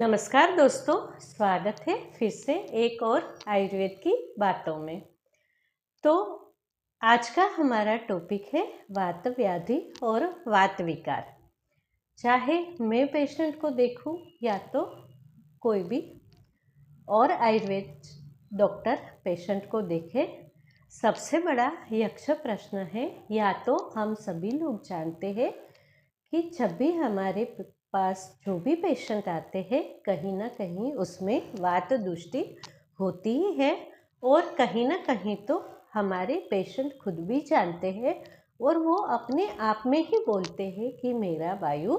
नमस्कार दोस्तों, स्वागत है फिर से एक और आयुर्वेद की बातों में। तो आज का हमारा टॉपिक है वात व्याधि और वात विकार। चाहे मैं पेशेंट को देखूं या तो कोई भी और आयुर्वेद डॉक्टर पेशेंट को देखे, सबसे बड़ा यक्ष प्रश्न है, या तो हम सभी लोग जानते हैं कि जब भी हमारे पास जो भी पेशेंट आते हैं, कहीं ना कहीं उसमें वात दुष्टि होती ही है। और कहीं ना कहीं तो हमारे पेशेंट खुद भी जानते हैं और वो अपने आप में ही बोलते हैं कि मेरा वायु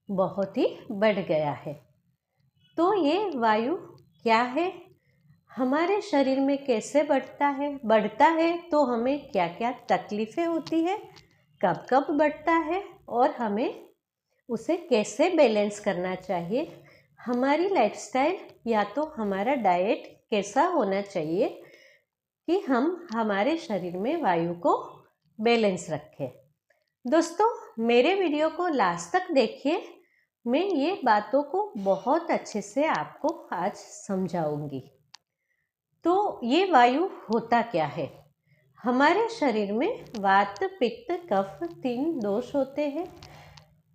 बहुत ही बढ़ गया है। तो ये वायु क्या है, हमारे शरीर में कैसे बढ़ता है तो हमें क्या क्या तकलीफें होती है, कब कब बढ़ता है और हमें उसे कैसे बैलेंस करना चाहिए, हमारी लाइफस्टाइल या तो हमारा डाइट कैसा होना चाहिए कि हम हमारे शरीर में वायु को बैलेंस रखें। दोस्तों, मेरे वीडियो को लास्ट तक देखिए, मैं ये बातों को बहुत अच्छे से आपको आज समझाऊंगी। तो ये वायु होता क्या है, हमारे शरीर में वात पित्त कफ 3 दोष होते हैं।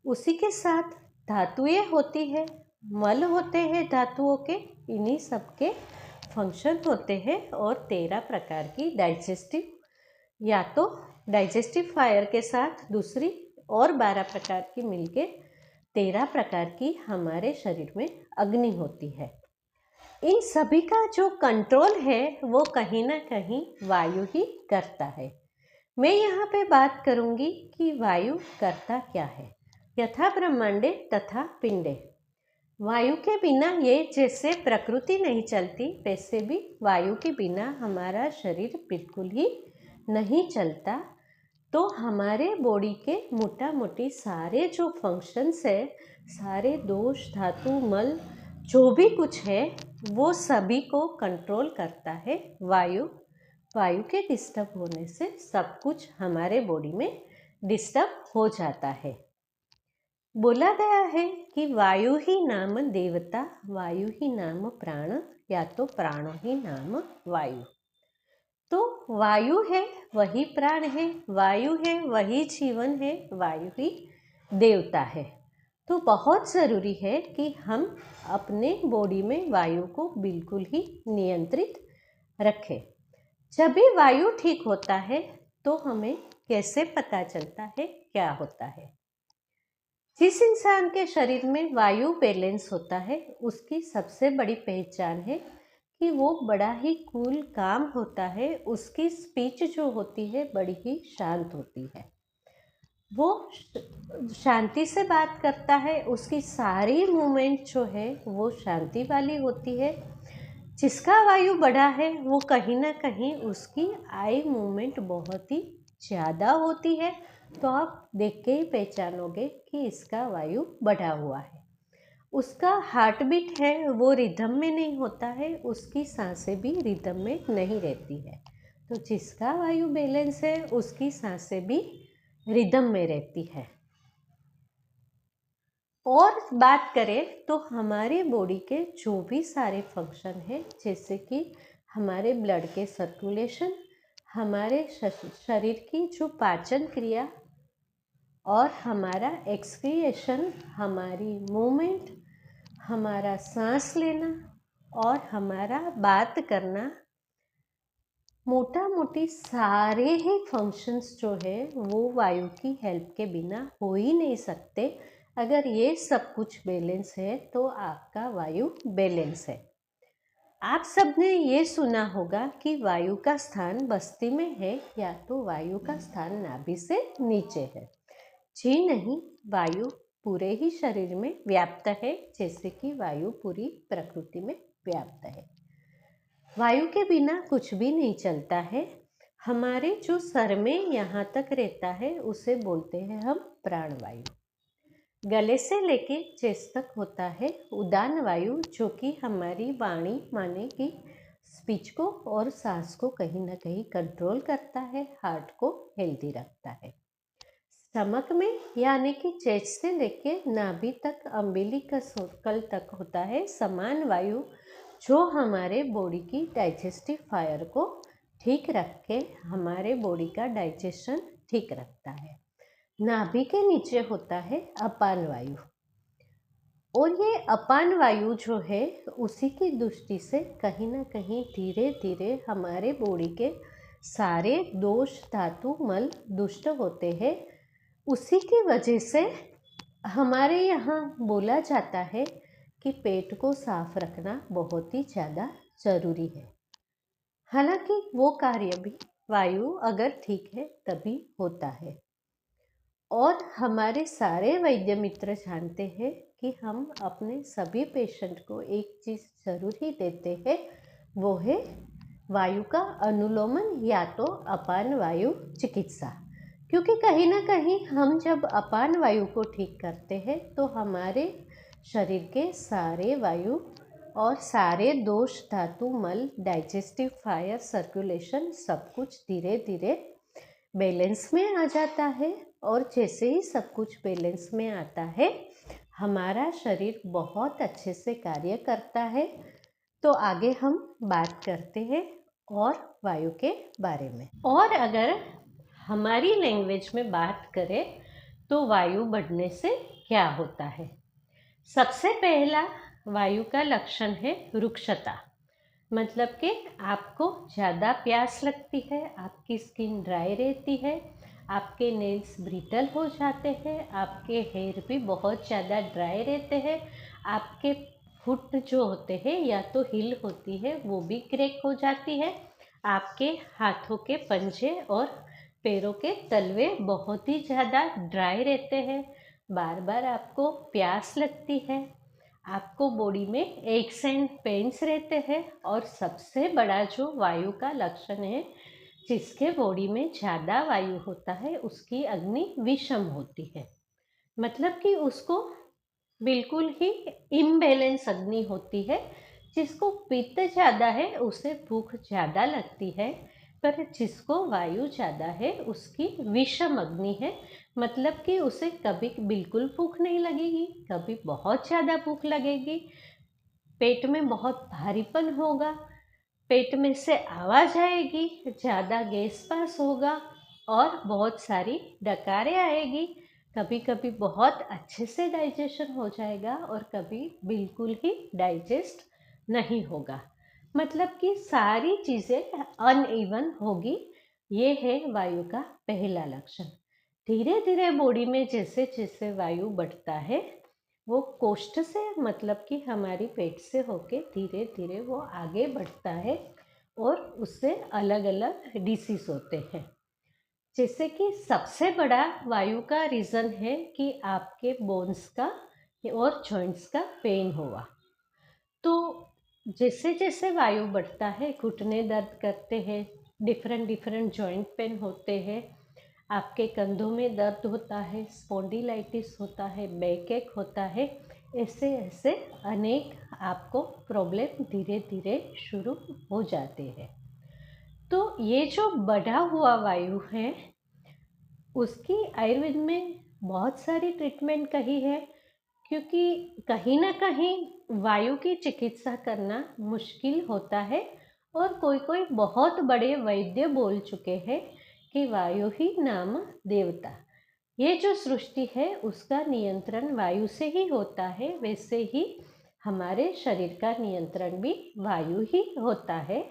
उसी के साथ धातुएं होती है, मल होते हैं धातुओं के, इन्हीं सब के फंक्शन होते हैं। और 13 प्रकार की डाइजेस्टिव या तो डाइजेस्टिव फायर के साथ दूसरी और 12 प्रकार की मिलके 13 प्रकार की हमारे शरीर में अग्नि होती है। इन सभी का जो कंट्रोल है वो कहीं ना कहीं वायु ही करता है। मैं यहाँ पे बात करूँगी कि वायु करता क्या है। यथा ब्रह्मांडे तथा पिंडे, वायु के बिना ये जैसे प्रकृति नहीं चलती, वैसे भी वायु के बिना हमारा शरीर बिल्कुल ही नहीं चलता। तो हमारे बॉडी के मोटा मोटी सारे जो फंक्शंस है, सारे दोष धातु मल जो भी कुछ है, वो सभी को कंट्रोल करता है वायु। वायु के डिस्टर्ब होने से सब कुछ हमारे बॉडी में डिस्टर्ब हो जाता है। बोला गया है कि वायु ही नाम देवता, वायु ही नाम प्राण, या तो प्राण ही नाम वायु। तो वायु है वही प्राण है, वायु है वही जीवन है, वायु ही देवता है। तो बहुत ज़रूरी है कि हम अपने बॉडी में वायु को बिल्कुल ही नियंत्रित रखें। जब भी वायु ठीक होता है तो हमें कैसे पता चलता है क्या होता है। जिस इंसान के शरीर में वायु बैलेंस होता है, उसकी सबसे बड़ी पहचान है कि वो बड़ा ही कूल काम होता है, उसकी स्पीच जो होती है बड़ी ही शांत होती है, वो शांति से बात करता है, उसकी सारी मूवमेंट जो है वो शांति वाली होती है। जिसका वायु बढ़ा है वो कहीं ना कहीं उसकी आई मूवमेंट बहुत ही ज़्यादा होती है। तो आप देख के ही पहचानोगे कि इसका वायु बढ़ा हुआ है। उसका हार्ट बीट है वो रिदम में नहीं होता है, उसकी सांसें भी रिदम में नहीं रहती है। तो जिसका वायु बैलेंस है उसकी सांसें भी रिदम में रहती है। और बात करें तो हमारे बॉडी के जो भी सारे फंक्शन हैं, जैसे कि हमारे ब्लड के सर्कुलेशन, हमारे शरीर की जो पाचन क्रिया और हमारा एक्सक्रिएशन, हमारी मूवमेंट, हमारा सांस लेना और हमारा बात करना, मोटा मोटी सारे ही फंक्शंस जो है वो वायु की हेल्प के बिना हो ही नहीं सकते। अगर ये सब कुछ बैलेंस है तो आपका वायु बैलेंस है। आप सबने ये सुना होगा कि वायु का स्थान बस्ती में है या तो वायु का स्थान नाभि से नीचे है। जी नहीं, वायु पूरे ही शरीर में व्याप्त है, जैसे कि वायु पूरी प्रकृति में व्याप्त है। वायु के बिना कुछ भी नहीं चलता है। हमारे जो सर में यहाँ तक रहता है उसे बोलते हैं हम प्राणवायु। गले से लेके चेस्ट तक होता है उदान वायु, जो कि हमारी वाणी माने की स्पीच को और सांस को कहीं ना कहीं कंट्रोल करता है, हार्ट को हेल्दी रखता है। स्टमक में यानी कि चेस्ट से लेके नाभि तक, अम्बिलिकस सर्कल तक होता है समान वायु, जो हमारे बॉडी की डाइजेस्टिव फायर को ठीक रख के हमारे बॉडी का डाइजेशन ठीक रखता है। नाभि के नीचे होता है अपान वायु, और ये अपान वायु जो है उसी की दृष्टि से कहीं ना कहीं धीरे धीरे हमारे बॉडी के सारे दोष, धातु, मल दुष्ट होते हैं। उसी की वजह से हमारे यहाँ बोला जाता है कि पेट को साफ रखना बहुत ही ज़्यादा ज़रूरी है। हालांकि वो कार्य भी वायु अगर ठीक है तभी होता है। और हमारे सारे वैद्य मित्र जानते हैं कि हम अपने सभी पेशेंट को एक चीज़ ज़रूर ही देते हैं, वो है वायु का अनुलोमन या तो अपान वायु चिकित्सा। क्योंकि कहीं ना कहीं हम जब अपान वायु को ठीक करते हैं तो हमारे शरीर के सारे वायु और सारे दोष, धातु, मल, डाइजेस्टिव फायर, सर्कुलेशन सब कुछ धीरे धीरे बैलेंस में आ जाता है। और जैसे ही सब कुछ बैलेंस में आता है हमारा शरीर बहुत अच्छे से कार्य करता है। तो आगे हम बात करते हैं और वायु के बारे में। और अगर हमारी लैंग्वेज में बात करें तो वायु बढ़ने से क्या होता है। सबसे पहला वायु का लक्षण है रुक्षता, मतलब कि आपको ज़्यादा प्यास लगती है, आपकी स्किन ड्राई रहती है, आपके नेल्स ब्रिटल हो जाते हैं, आपके हेयर भी बहुत ज़्यादा ड्राई रहते हैं, आपके फुट जो होते हैं या तो हील होती है वो भी क्रैक हो जाती है, आपके हाथों के पंजे और पैरों के तलवे बहुत ही ज़्यादा ड्राई रहते हैं, बार बार आपको प्यास लगती है, आपको बॉडी में एक्स एंड पेन्स रहते हैं। और सबसे बड़ा जो वायु का लक्षण है, जिसके बॉडी में ज़्यादा वायु होता है उसकी अग्नि विषम होती है, मतलब कि उसको बिल्कुल ही इम्बैलेंस अग्नि होती है। जिसको पित्त ज़्यादा है उसे भूख ज़्यादा लगती है, पर जिसको वायु ज़्यादा है उसकी विषम अग्नि है, मतलब कि उसे कभी बिल्कुल भूख नहीं लगेगी, कभी बहुत ज़्यादा भूख लगेगी, पेट में बहुत भारीपन होगा, पेट में से आवाज़ आएगी, ज़्यादा गैस पास होगा और बहुत सारी डकारें आएगी। कभी कभी बहुत अच्छे से डाइजेशन हो जाएगा और कभी बिल्कुल ही डाइजेस्ट नहीं होगा, मतलब कि सारी चीज़ें अनइवन होगी। ये है वायु का पहला लक्षण। धीरे धीरे बॉडी में जैसे जैसे वायु बढ़ता है वो कोष्ठ से, मतलब कि हमारी पेट से होके धीरे धीरे वो आगे बढ़ता है और उससे अलग अलग डिसीज होते हैं। जैसे कि सबसे बड़ा वायु का रीज़न है कि आपके बोन्स का और जॉइंट्स का पेन हुआ। तो जैसे जैसे वायु बढ़ता है घुटने दर्द करते हैं, डिफरेंट जॉइंट पेन होते हैं, आपके कंधों में दर्द होता है, स्पॉन्डिलाइटिस होता है, बैक एक होता है, ऐसे ऐसे अनेक आपको प्रॉब्लम धीरे धीरे शुरू हो जाते हैं। तो ये जो बढ़ा हुआ वायु है उसकी आयुर्वेद में बहुत सारी ट्रीटमेंट कही है, क्योंकि कहीं ना कहीं वायु की चिकित्सा करना मुश्किल होता है। और कोई कोई बहुत बड़े वैद्य बोल चुके हैं कि वायु ही नाम देवता। ये जो सृष्टि है उसका नियंत्रण वायु से ही होता है, वैसे ही हमारे शरीर का नियंत्रण भी वायु ही होता है।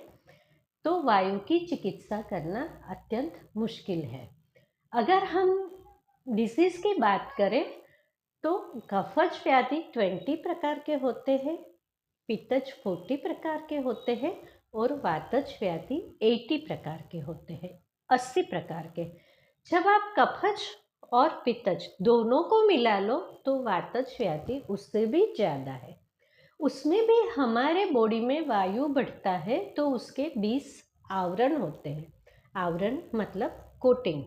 तो वायु की चिकित्सा करना अत्यंत मुश्किल है। अगर हम डिसीज़ की बात करें तो कफज व्याधि 20 प्रकार के होते हैं, पित्तज 40 प्रकार के होते हैं और वातज व्याधि 80 प्रकार के होते हैं, 80 प्रकार के। जब आप कफज और पित्तज दोनों को मिला लो तो वातज व्याधि उससे भी ज़्यादा है। उसमें भी हमारे बॉडी में वायु बढ़ता है तो उसके 20 आवरण होते हैं। आवरण मतलब कोटिंग।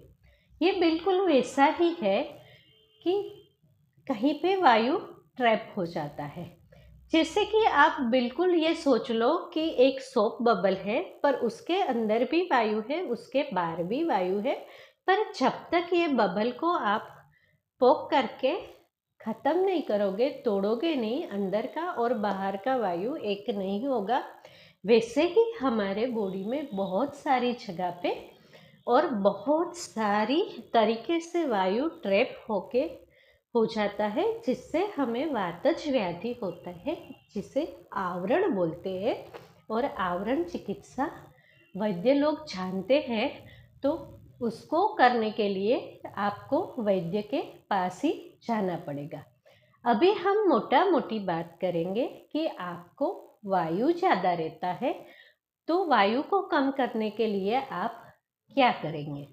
ये बिल्कुल वैसा ही है कि कहीं पे वायु ट्रैप हो जाता है। जैसे कि आप बिल्कुल ये सोच लो कि एक सोप बबल है पर उसके अंदर भी वायु है, उसके बाहर भी वायु है, पर जब तक ये बबल को आप पोक करके ख़त्म नहीं करोगे, तोड़ोगे नहीं, अंदर का और बाहर का वायु एक नहीं होगा, वैसे ही हमारे बॉडी में बहुत सारी जगह पे और बहुत सारी तरीके से वायु ट्रैप होके हो जाता है, जिससे हमें वातज व्याधि होता है, जिसे आवरण बोलते हैं। और आवरण चिकित्सा वैद्य लोग जानते हैं, तो उसको करने के लिए आपको वैद्य के पास ही जाना पड़ेगा। अभी हम मोटा मोटी बात करेंगे कि आपको वायु ज़्यादा रहता है, तो वायु को कम करने के लिए आप क्या करेंगे।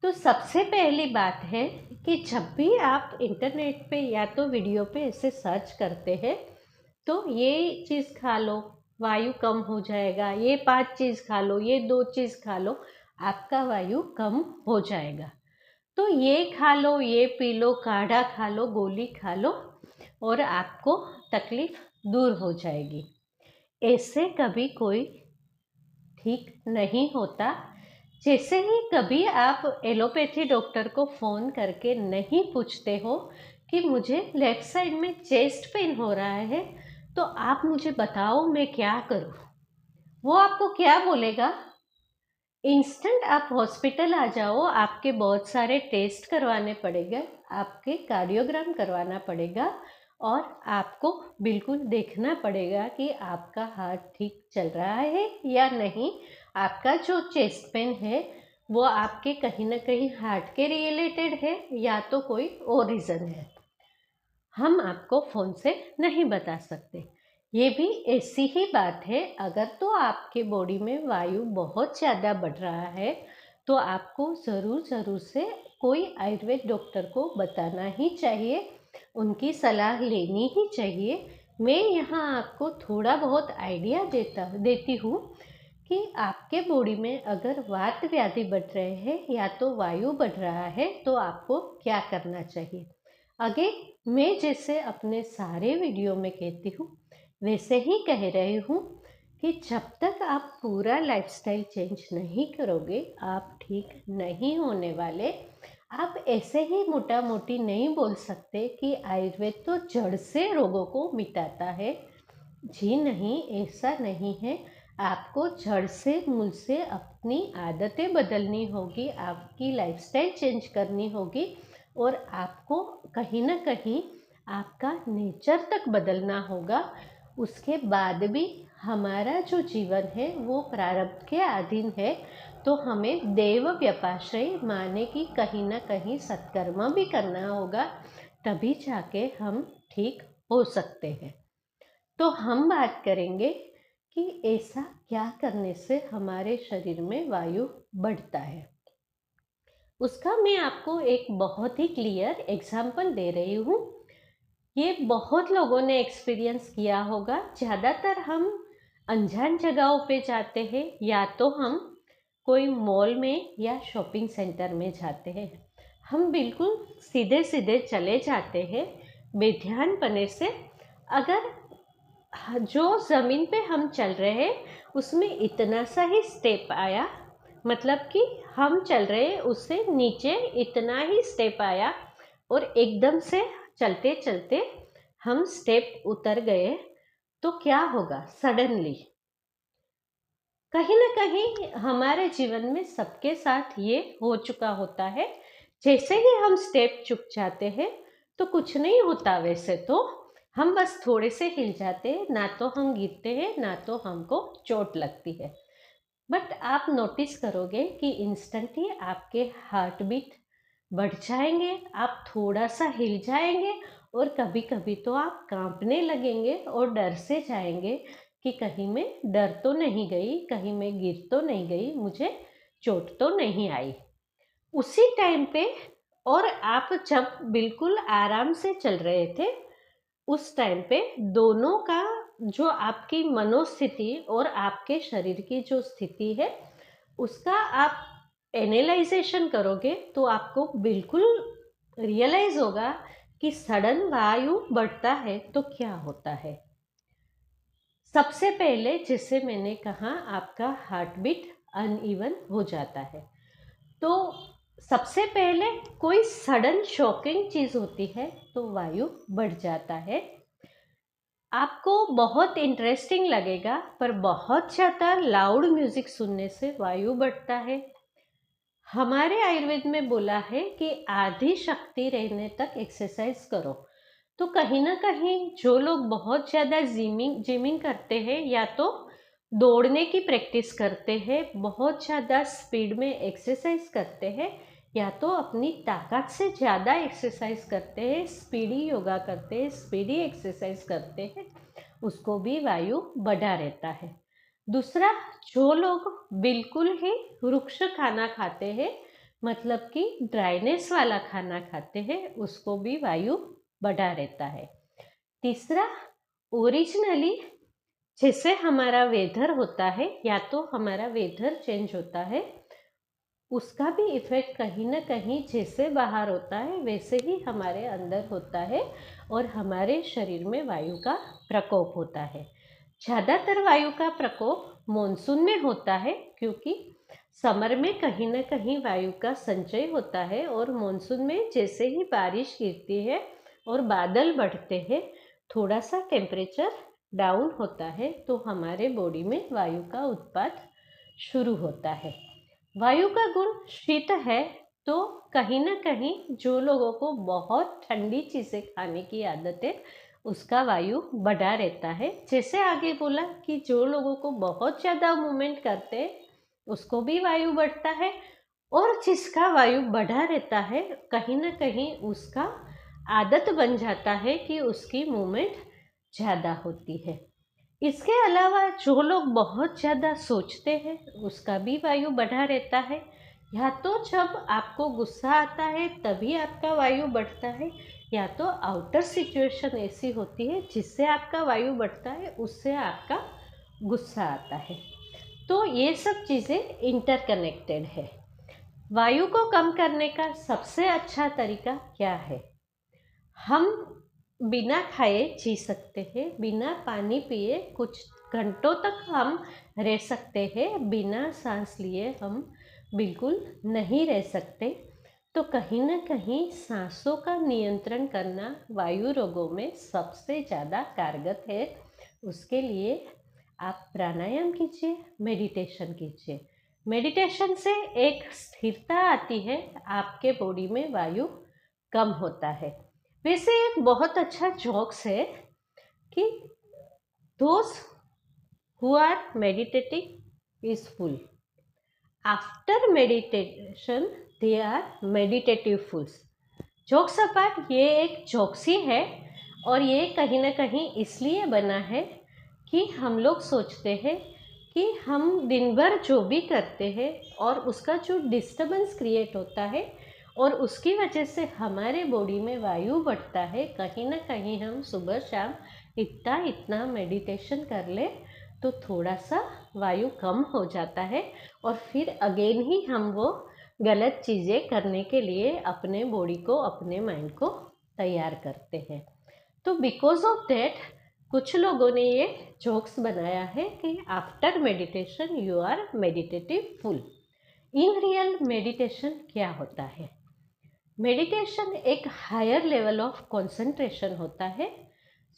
तो सबसे पहली बात है कि जब भी आप इंटरनेट पे या तो वीडियो पे ऐसे सर्च करते हैं, तो ये चीज़ खा लो वायु कम हो जाएगा, ये 5 चीज़ खा लो, ये 2 चीज़ खा लो, आपका वायु कम हो जाएगा। तो ये खा लो, ये पी लो, काढ़ा खा लो, गोली खा लो और आपको तकलीफ दूर हो जाएगी। ऐसे कभी कोई ठीक नहीं होता। जैसे ही कभी आप एलोपैथी डॉक्टर को फ़ोन करके नहीं पूछते हो कि मुझे लेफ़्ट साइड में चेस्ट पेन हो रहा है, तो आप मुझे बताओ मैं क्या करूँ? वो आपको क्या बोलेगा? इंस्टेंट आप हॉस्पिटल आ जाओ, आपके बहुत सारे टेस्ट करवाने पड़ेंगे, आपके कार्डियोग्राम करवाना पड़ेगा और आपको बिल्कुल देखना पड़ेगा कि आपका हार्ट ठीक चल रहा है या नहीं। आपका जो चेस्ट पेन है वो आपके कहीं ना कहीं हार्ट के रिलेटेड है या तो कोई और रीज़न है, हम आपको फ़ोन से नहीं बता सकते। ये भी ऐसी ही बात है, अगर तो आपके बॉडी में वायु बहुत ज़्यादा बढ़ रहा है, तो आपको ज़रूर से कोई आयुर्वेद डॉक्टर को बताना ही चाहिए, उनकी सलाह लेनी ही चाहिए। मैं यहाँ आपको थोड़ा बहुत आइडिया देती हूँ कि आपके बॉडी में अगर वात व्याधि बढ़ रहे हैं या तो वायु बढ़ रहा है, तो आपको क्या करना चाहिए। आगे मैं जैसे अपने सारे वीडियो में कहती हूँ, वैसे ही कह रही हूँ कि जब तक आप पूरा लाइफस्टाइल चेंज नहीं करोगे, आप ठीक नहीं होने वाले। आप ऐसे ही मोटा मोटी नहीं बोल सकते कि आयुर्वेद तो जड़ से रोगों को मिटाता है। जी नहीं, ऐसा नहीं है। आपको जड़ से मूल से अपनी आदतें बदलनी होगी, आपकी लाइफस्टाइल चेंज करनी होगी और आपको कहीं ना कहीं आपका नेचर तक बदलना होगा। उसके बाद भी हमारा जो जीवन है वो प्रारब्ध के अधीन है, तो हमें देव व्यपाश्रय माने कि कहीं ना कहीं सत्कर्म भी करना होगा, तभी जाके हम ठीक हो सकते हैं। तो हम बात करेंगे कि ऐसा क्या करने से हमारे शरीर में वायु बढ़ता है। उसका मैं आपको एक बहुत ही क्लियर एग्जाम्पल दे रही हूँ। ये बहुत लोगों ने एक्सपीरियंस किया होगा। ज़्यादातर हम अनजान जगहों पे जाते हैं, या तो हम कोई मॉल में या शॉपिंग सेंटर में जाते हैं, हम बिल्कुल सीधे सीधे चले जाते हैं बेध्यानपने से। अगर जो ज़मीन पे हम चल रहे हैं उसमें इतना सा ही स्टेप आया, मतलब कि हम चल रहे हैं उससे नीचे इतना ही स्टेप आया और एकदम से चलते चलते हम स्टेप उतर गए, तो क्या होगा? सडनली कहीं ना कहीं हमारे जीवन में सबके साथ ये हो चुका होता है। जैसे ही हम स्टेप चुक जाते हैं तो कुछ नहीं होता, वैसे तो हम बस थोड़े से हिल जाते हैं, ना तो हम गिरते हैं ना तो हमको चोट लगती है। बट आप नोटिस करोगे कि इंस्टेंट ही आपके हार्ट बीट बढ़ जाएंगे, आप थोड़ा सा हिल जाएंगे और कभी कभी तो आप कांपने लगेंगे और डर से जाएंगे कि कहीं मैं डर तो नहीं गई, कहीं मैं गिर तो नहीं गई, मुझे चोट तो नहीं आई उसी टाइम पे। और आप जब बिल्कुल आराम से चल रहे थे उस टाइम पे दोनों का जो आपकी मनोस्थिति और आपके शरीर की जो स्थिति है उसका आप एनालाइजेशन करोगे तो आपको बिल्कुल रियलाइज होगा कि सडन वायु बढ़ता है तो क्या होता है। सबसे पहले जैसे मैंने कहा, आपका हार्ट बीट अनइवन हो जाता है। तो सबसे पहले कोई सडन शॉकिंग चीज़ होती है तो वायु बढ़ जाता है। आपको बहुत इंटरेस्टिंग लगेगा, पर बहुत ज़्यादा लाउड म्यूज़िक सुनने से वायु बढ़ता है। हमारे आयुर्वेद में बोला है कि आधी शक्ति रहने तक एक्सरसाइज करो। तो कहीं ना कहीं जो लोग बहुत ज़्यादा जिमिंग करते हैं या तो दौड़ने की प्रैक्टिस करते हैं, बहुत ज़्यादा स्पीड में एक्सरसाइज करते हैं, या तो अपनी ताकत से ज़्यादा एक्सरसाइज करते हैं, स्पीडी योगा करते हैं, स्पीडी एक्सरसाइज करते हैं, उसको भी वायु बढ़ा रहता है। दूसरा, जो लोग बिल्कुल ही रुक्ष खाना खाते हैं, मतलब कि ड्राइनेस वाला खाना खाते हैं, उसको भी वायु बढ़ा रहता है। तीसरा, ओरिजिनली जैसे हमारा वेदर होता है, या तो हमारा वेदर चेंज होता है, उसका भी इफेक्ट कहीं ना कहीं जैसे बाहर होता है वैसे ही हमारे अंदर होता है, और हमारे शरीर में वायु का प्रकोप होता है। ज़्यादातर वायु का प्रकोप मॉनसून में होता है, क्योंकि समर में कहीं ना कहीं वायु का संचय होता है, और मॉनसून में जैसे ही बारिश गिरती है और बादल बढ़ते हैं, थोड़ा सा टेम्परेचर डाउन होता है, तो हमारे बॉडी में वायु का उत्पाद शुरू होता है। वायु का गुण शीत है, तो कहीं ना कहीं जो लोगों को बहुत ठंडी चीज़ें खाने की आदत है, उसका वायु बढ़ा रहता है। जैसे आगे बोला कि जो लोगों को बहुत ज़्यादा मूवमेंट करते हैं, उसको भी वायु बढ़ता है, और जिसका वायु बढ़ा रहता है, कहीं ना कहीं उसका आदत बन जाता है कि उसकी मूवमेंट ज़्यादा होती है। इसके अलावा जो लोग बहुत ज़्यादा सोचते हैं, उसका भी वायु बढ़ा रहता है। या तो जब आपको गुस्सा आता है तभी आपका वायु बढ़ता है, या तो आउटर सिचुएशन ऐसी होती है जिससे आपका वायु बढ़ता है, उससे आपका गुस्सा आता है। तो ये सब चीज़ें इंटरकनेक्टेड है। वायु को कम करने का सबसे अच्छा तरीका क्या है? हम बिना खाए जी सकते हैं, बिना पानी पिए कुछ घंटों तक हम रह सकते हैं, बिना सांस लिए हम बिल्कुल नहीं रह सकते। तो कहीं ना कहीं सांसों का नियंत्रण करना वायु रोगों में सबसे ज़्यादा कारगर है। उसके लिए आप प्राणायाम कीजिए, मेडिटेशन कीजिए। मेडिटेशन से एक स्थिरता आती है, आपके बॉडी में वायु कम होता है। वैसे एक बहुत अच्छा जोक्स है कि those who are meditating peaceful, after meditation they are meditative fools। Jokes apart, ये एक जोक्स ही है, और ये कहीं ना कहीं इसलिए बना है कि हम लोग सोचते हैं कि हम दिन भर जो भी करते हैं और उसका जो डिस्टर्बेंस क्रिएट होता है, और उसकी वजह से हमारे बॉडी में वायु बढ़ता है, कहीं ना कहीं हम सुबह शाम इतना मेडिटेशन कर ले तो थोड़ा सा वायु कम हो जाता है, और फिर अगेन ही हम वो गलत चीज़ें करने के लिए अपने बॉडी को, अपने माइंड को तैयार करते हैं। तो बिकॉज ऑफ दैट कुछ लोगों ने ये जोक्स बनाया है कि after meditation you are meditative full. In real meditation क्या होता है? मेडिटेशन एक हायर लेवल ऑफ कंसंट्रेशन होता है।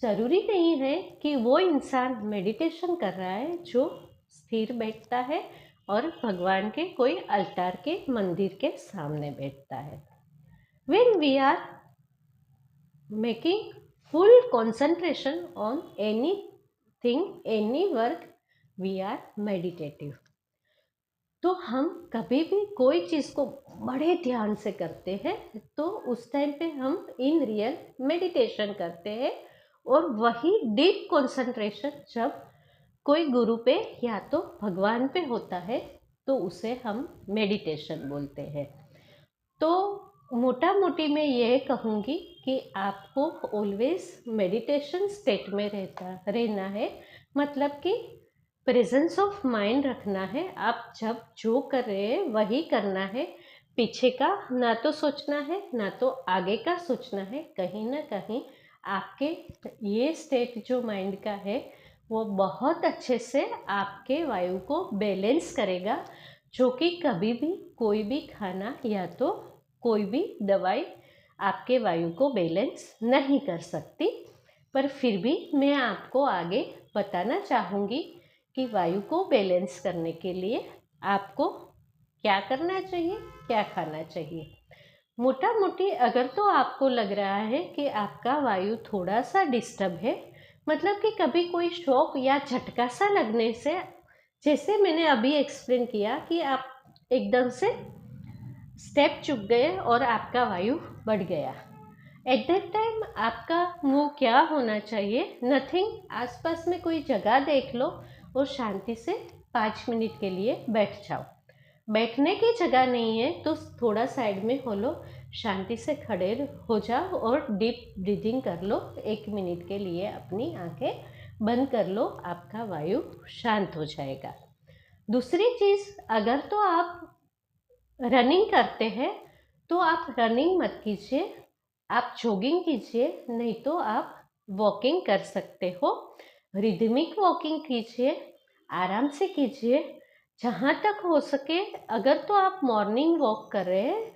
ज़रूरी नहीं है कि वो इंसान मेडिटेशन कर रहा है जो स्थिर बैठता है और भगवान के कोई अल्टार के मंदिर के सामने बैठता है। When we are making full concentration on anything, any work, we are meditative। तो हम कभी भी कोई चीज़ को बड़े ध्यान से करते हैं, तो उस टाइम पे हम इन रियल मेडिटेशन करते हैं। और वही डीप कंसंट्रेशन जब कोई गुरु पे या तो भगवान पे होता है, तो उसे हम मेडिटेशन बोलते हैं। तो मोटा मोटी मैं यह कहूँगी कि आपको ऑलवेज मेडिटेशन स्टेट में रहना है, मतलब कि प्रेजेंस ऑफ माइंड रखना है। आप जब जो कर रहे हैं वही करना है, पीछे का ना तो सोचना है ना तो आगे का सोचना है। कहीं ना कहीं आपके ये स्टेट जो माइंड का है वो बहुत अच्छे से आपके वायु को बैलेंस करेगा। जो कि कभी भी कोई भी खाना या तो कोई भी दवाई आपके वायु को बैलेंस नहीं कर सकती। पर फिर भी मैं आपको आगे बताना चाहूँगी कि वायु को बैलेंस करने के लिए आपको क्या करना चाहिए, क्या खाना चाहिए। मोटा मोटी अगर तो आपको लग रहा है कि आपका वायु थोड़ा सा डिस्टर्ब है, मतलब कि कभी कोई शॉक या झटका सा लगने से, जैसे मैंने अभी एक्सप्लेन किया कि आप एकदम से स्टेप चुक गए और आपका वायु बढ़ गया, एट दैट टाइम आपका मूव क्या होना चाहिए, नथिंग, आसपास में कोई जगह देख लो और शांति से 5 मिनट के लिए बैठ जाओ। बैठने की जगह नहीं है तो थोड़ा साइड में हो लो, शांति से खड़े हो जाओ और डीप ब्रीदिंग कर लो। 1 मिनट के लिए अपनी आंखें बंद कर लो, आपका वायु शांत हो जाएगा। दूसरी चीज़, अगर तो आप रनिंग करते हैं तो आप रनिंग मत कीजिए, आप जॉगिंग कीजिए, नहीं तो आप वॉकिंग कर सकते हो। रिदमिक वॉकिंग कीजिए, आराम से कीजिए, जहाँ तक हो सके। अगर तो आप मॉर्निंग वॉक कर रहे हैं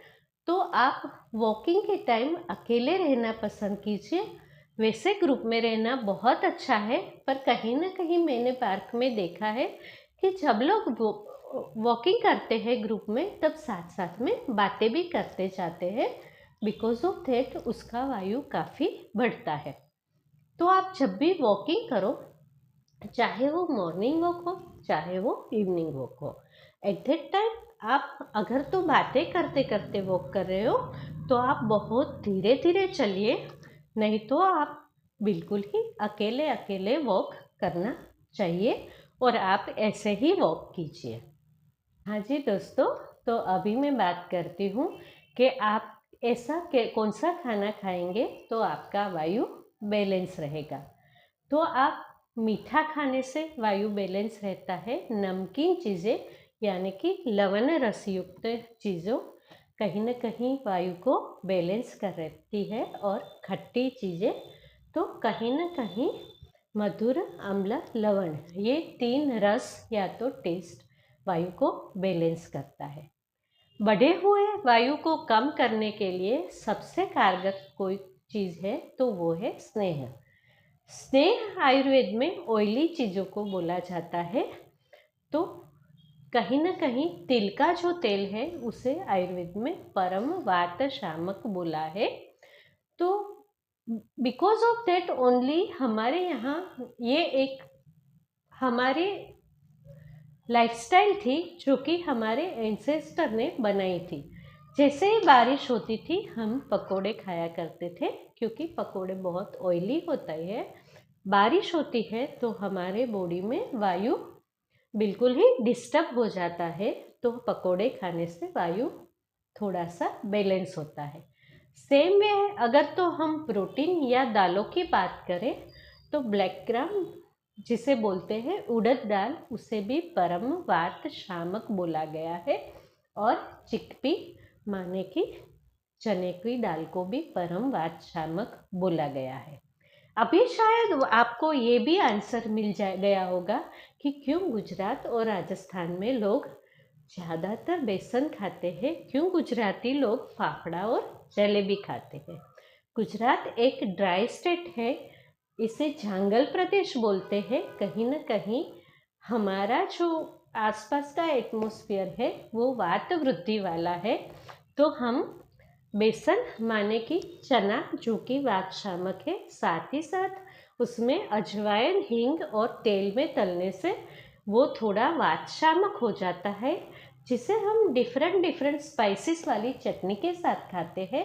तो आप वॉकिंग के टाइम अकेले रहना पसंद कीजिए। वैसे ग्रुप में रहना बहुत अच्छा है, पर कहीं ना कहीं मैंने पार्क में देखा है कि जब लोग वॉकिंग करते हैं ग्रुप में, तब साथ साथ में बातें भी करते जाते हैं। बिकॉज ऑफ दैट उसका वायु काफ़ी बढ़ता है। तो आप जब भी वॉकिंग करो, चाहे वो मॉर्निंग वॉक हो चाहे वो इवनिंग वॉक हो, एट दैट टाइम आप अगर तो बातें करते करते वॉक कर रहे हो तो आप बहुत धीरे धीरे चलिए, नहीं तो आप बिल्कुल ही अकेले अकेले वॉक करना चाहिए और आप ऐसे ही वॉक कीजिए। हाँ जी दोस्तों, तो अभी मैं बात करती हूँ कि आप ऐसा कौन सा खाना खाएंगे तो आपका वायु बैलेंस रहेगा। तो आप मीठा खाने से वायु बैलेंस रहता है। नमकीन चीज़ें यानी कि लवण रस युक्त चीज़ों कहीं न कहीं वायु को बैलेंस कर रहती है, और खट्टी चीज़ें तो कहीं न कहीं मधुर, अम्ल, लवण, ये 3 रस या तो टेस्ट वायु को बैलेंस करता है। बढ़े हुए वायु को कम करने के लिए सबसे कारगर कोई चीज़ है तो वो है स्नेह। स्नेह आयुर्वेद में ऑयली चीज़ों को बोला जाता है। तो कहीं ना कहीं तिल का जो तेल है उसे आयुर्वेद में परम वात शामक बोला है। तो बिकॉज ऑफ दैट ओनली हमारे यहाँ ये एक हमारे लाइफस्टाइल थी जो कि हमारे एंसेस्टर ने बनाई थी। जैसे ही बारिश होती थी हम पकोड़े खाया करते थे, क्योंकि पकोड़े बहुत ऑयली होता है। बारिश होती है तो हमारे बॉडी में वायु बिल्कुल ही डिस्टर्ब हो जाता है, तो पकोड़े खाने से वायु थोड़ा सा बैलेंस होता है। सेम वे है, अगर तो हम प्रोटीन या दालों की बात करें तो ब्लैक ग्राम जिसे बोलते हैं उड़द दाल, उसे भी परम वात शामक बोला गया है। और चिकपी माने की चने की दाल को भी परम वात शामक बोला गया है। अभी शायद आपको ये भी आंसर मिल गया होगा कि क्यों गुजरात और राजस्थान में लोग ज़्यादातर बेसन खाते हैं, क्यों गुजराती लोग फाफड़ा और जलेबी खाते हैं। गुजरात एक ड्राई स्टेट है, इसे जंगल प्रदेश बोलते हैं। कहीं ना कहीं हमारा जो आसपास का एटमॉस्फेयर है वो वात वृद्धि वाला है। तो हम बेसन माने कि चना जो कि वात शामक है, साथ ही साथ उसमें अजवाइन, हींग और तेल में तलने से वो थोड़ा वात शामक हो जाता है, जिसे हम डिफरेंट स्पाइसेस वाली चटनी के साथ खाते हैं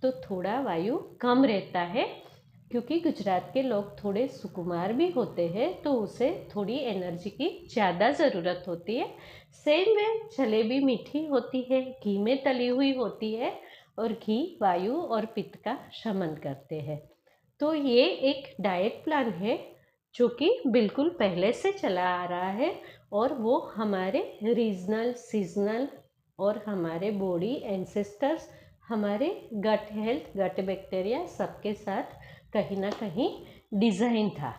तो थोड़ा वायु कम रहता है। क्योंकि गुजरात के लोग थोड़े सुकुमार भी होते हैं तो उसे थोड़ी एनर्जी की ज़्यादा ज़रूरत होती है। सेम वे जलेबी मीठी होती है, घी में तली हुई होती है, और घी वायु और पित्त का शमन करते हैं। तो ये एक डाइट प्लान है जो कि बिल्कुल पहले से चला आ रहा है, और वो हमारे रीजनल, सीजनल और हमारे बॉडी एंसेस्टर्स, हमारे गट हेल्थ, गट बैक्टीरिया सबके साथ कहीं ना कहीं डिज़ाइन था।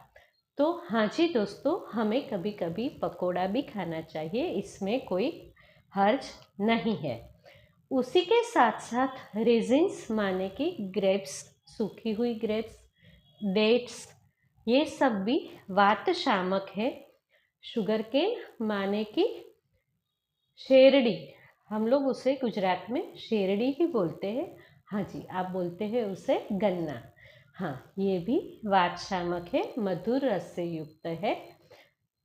तो हाँ जी दोस्तों, हमें कभी कभी पकोड़ा भी खाना चाहिए, इसमें कोई हर्ज नहीं है। उसी के साथ साथ रेजिन्स माने कि ग्रेप्स, सूखी हुई ग्रेप्स, डेट्स, ये सब भी वात शामक है। शुगर केन माने कि शेरडी, हम लोग उसे गुजरात में शेरडी ही बोलते हैं। हाँ जी, आप बोलते हैं उसे गन्ना। हाँ, ये भी वात शामक है, मधुर रस से युक्त है।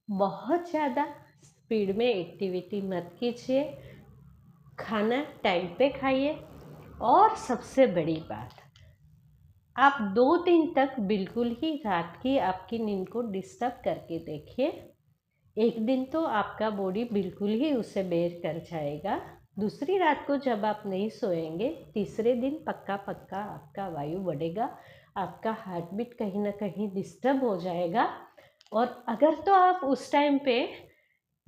बहुत ज़्यादा स्पीड में एक्टिविटी मत कीजिए, खाना टाइम पे खाइए। और सबसे बड़ी बात, आप 2 दिन तक बिल्कुल ही रात की आपकी नींद को डिस्टर्ब करके देखिए। एक दिन तो आपका बॉडी बिल्कुल ही उसे बेर कर जाएगा। दूसरी रात को जब आप नहीं सोएंगे, तीसरे दिन पक्का पक्का आपका वायु बढ़ेगा, आपका हार्ट बीट कहीं ना कहीं डिस्टर्ब हो जाएगा। और अगर तो आप उस टाइम पे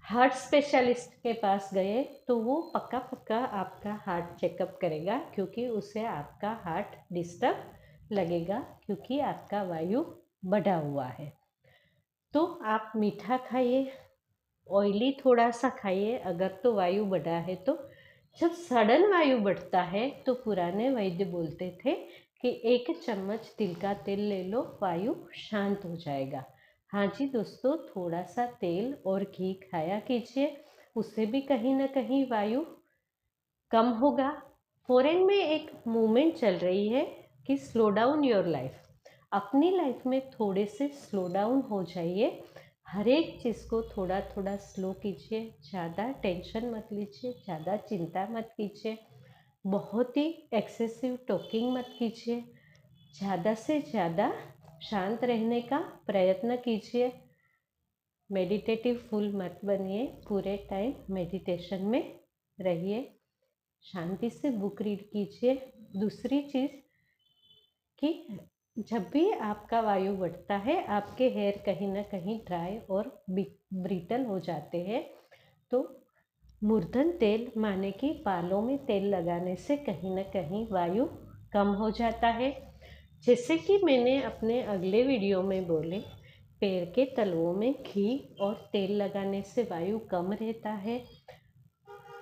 हार्ट स्पेशलिस्ट के पास गए तो वो पक्का पक्का आपका हार्ट चेकअप करेगा, क्योंकि उसे आपका हार्ट डिस्टर्ब लगेगा, क्योंकि आपका वायु बढ़ा हुआ है। तो आप मीठा खाइए, ऑयली थोड़ा सा खाइए अगर तो वायु बढ़ा है तो। जब सडन वायु बढ़ता है तो पुराने वैद्य बोलते थे कि 1 चम्मच तिल का तेल ले लो, वायु शांत हो जाएगा। हाँ जी दोस्तों, थोड़ा सा तेल और घी खाया कीजिए, उससे भी कहीं ना कहीं वायु कम होगा। फॉरेन में एक मूवमेंट चल रही है कि स्लो डाउन योर लाइफ। अपनी लाइफ में थोड़े से स्लो डाउन हो जाइए, हर एक चीज़ को थोड़ा थोड़ा स्लो कीजिए, ज़्यादा टेंशन मत लीजिए, ज़्यादा चिंता मत कीजिए, बहुत ही एक्सेसिव टॉकिंग मत कीजिए, ज़्यादा से ज़्यादा शांत रहने का प्रयत्न कीजिए। मेडिटेटिव फूल मत बनिए, पूरे टाइम मेडिटेशन में रहिए, शांति से बुक रीड कीजिए। दूसरी चीज़ कि जब भी आपका वायु बढ़ता है, आपके हेयर कहीं ना कहीं ड्राई और ब्रिटल हो जाते हैं, तो मूर्धन तेल माने कि बालों में तेल लगाने से कहीं ना कहीं वायु कम हो जाता है। जैसे कि मैंने अपने अगले वीडियो में बोले, पैर के तलवों में घी और तेल लगाने से वायु कम रहता है।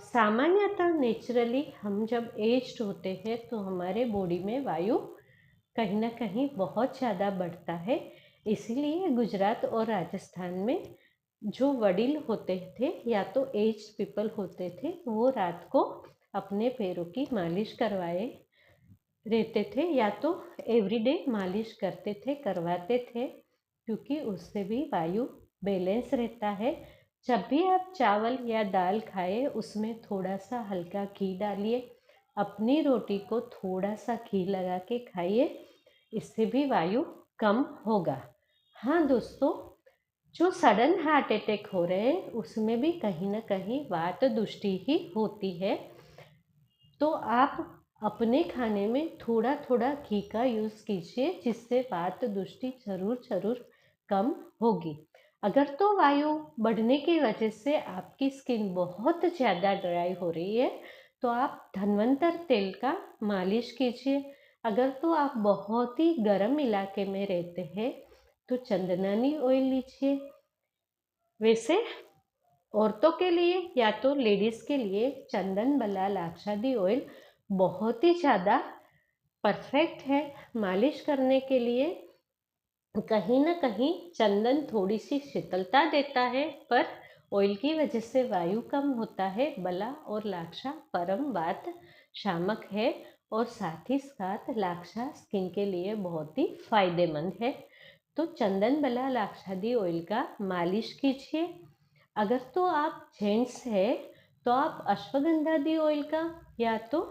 सामान्यतः नेचुरली हम जब एज्ड होते हैं तो हमारे बॉडी में वायु कहीं ना कहीं बहुत ज़्यादा बढ़ता है। इसीलिए गुजरात और राजस्थान में जो वडील होते थे या तो एज्ड पीपल होते थे, वो रात को अपने पैरों की मालिश करवाए रहते थे, या तो एवरीडे मालिश करते थे, करवाते थे, क्योंकि उससे भी वायु बैलेंस रहता है। जब भी आप चावल या दाल खाए, उसमें थोड़ा सा हल्का घी डालिए, अपनी रोटी को थोड़ा सा घी लगा के खाइए, इससे भी वायु कम होगा। हाँ दोस्तों, जो सडन हार्ट अटैक हो रहे हैं उसमें भी कहीं ना कहीं वात दृष्टि ही होती है। तो आप अपने खाने में थोड़ा थोड़ा घी का यूज़ कीजिए, जिससे वात दृष्टि जरूर कम होगी। अगर तो वायु बढ़ने की वजह से आपकी स्किन बहुत ज़्यादा ड्राई हो रही है, तो आप धन्वंतर तेल का मालिश कीजिए। अगर तो आप बहुत ही गर्म इलाके में रहते हैं तो चंदनानी ऑयल लीजिए। वैसे औरतों के लिए या तो लेडीज़ के लिए चंदन बला लाक्षादी ऑयल बहुत ही ज़्यादा परफेक्ट है मालिश करने के लिए। कहीं ना कहीं चंदन थोड़ी सी शीतलता देता है, पर ऑयल की वजह से वायु कम होता है। बला और लाक्षा परम वात शामक है, और साथ ही साथ लाक्षा स्किन के लिए बहुत ही फायदेमंद है। तो चंदन बला लाक्षादी ऑयल का मालिश कीजिए। अगर तो आप जेंट्स है तो आप अश्वगंधादी ऑयल का या तो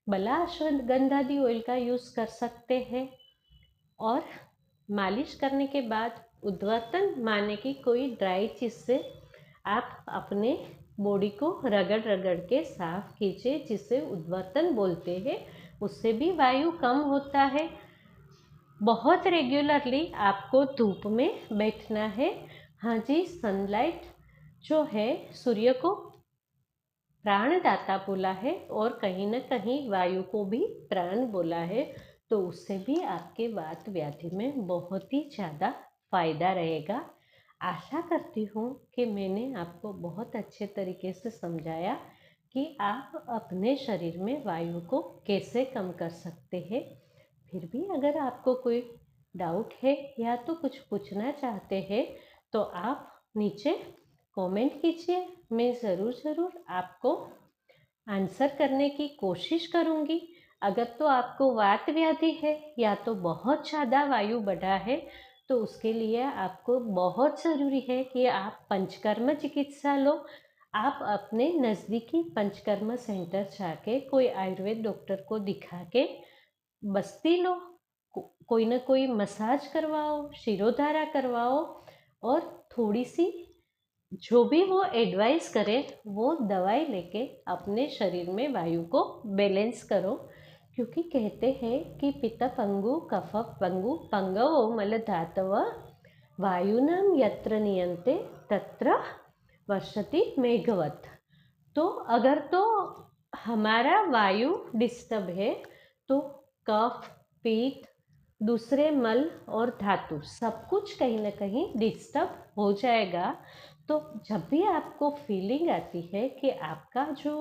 बला अश्वगंधादी ऑयल का यूज़ कर सकते हैं। और मालिश करने के बाद उद्वर्तन माने की कोई ड्राई चीज़ से आप अपने बॉडी को रगड़ रगड़ के साफ कीजिए, जिसे उद्वर्तन बोलते हैं। उससे भी वायु कम होता है। बहुत रेगुलरली आपको धूप में बैठना है। हाँ जी, सनलाइट जो है सूर्य को प्राणदाता बोला है, और कहीं ना कहीं वायु को भी प्राण बोला है, तो उससे भी आपके वात व्याधि में बहुत ही ज़्यादा फायदा रहेगा। आशा करती हूँ कि मैंने आपको बहुत अच्छे तरीके से समझाया कि आप अपने शरीर में वायु को कैसे कम कर सकते हैं। फिर भी अगर आपको कोई डाउट है या तो कुछ पूछना चाहते हैं तो आप नीचे कमेंट कीजिए। मैं ज़रूर आपको आंसर करने की कोशिश करूँगी। अगर तो आपको वात व्याधि है या तो बहुत ज़्यादा वायु बढ़ा है तो उसके लिए आपको बहुत ज़रूरी है कि आप पंचकर्म चिकित्सा लो। आप अपने नज़दीकी पंचकर्म सेंटर जाके कोई आयुर्वेद डॉक्टर को दिखा के बस्ती लो, कोई ना कोई मसाज करवाओ, शिरोधारा करवाओ और थोड़ी सी जो भी वो एडवाइस करे वो दवाई लेके अपने शरीर में वायु को बैलेंस करो। क्योंकि कहते हैं कि पित्त पंगु कफ पंगु पंगवो मल धातव वायुनाम यत्र नियंते तत्र वर्षति मेघवत। तो अगर तो हमारा वायु डिस्टर्ब है तो कफ पित्त दूसरे मल और धातु सब कुछ कहीं ना कहीं डिस्टर्ब हो जाएगा। तो जब भी आपको फीलिंग आती है कि आपका जो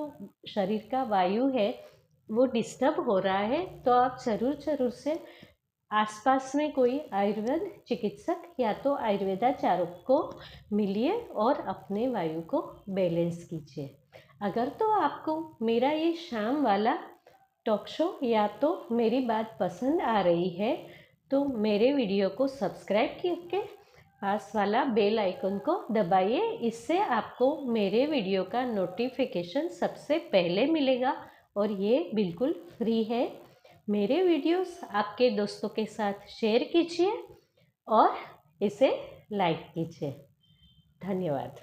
शरीर का वायु है वो डिस्टर्ब हो रहा है तो आप ज़रूर से आसपास में कोई आयुर्वेद चिकित्सक या तो आयुर्वेदाचार्य को मिलिए और अपने वायु को बैलेंस कीजिए। अगर तो आपको मेरा ये शाम वाला टॉक शो या तो मेरी बात पसंद आ रही है तो मेरे वीडियो को सब्सक्राइब करके पास वाला बेल आइकन को दबाइए। इससे आपको मेरे वीडियो का नोटिफिकेशन सबसे पहले मिलेगा और ये बिल्कुल फ्री है। मेरे वीडियोस आपके दोस्तों के साथ शेयर कीजिए और इसे लाइक कीजिए। धन्यवाद।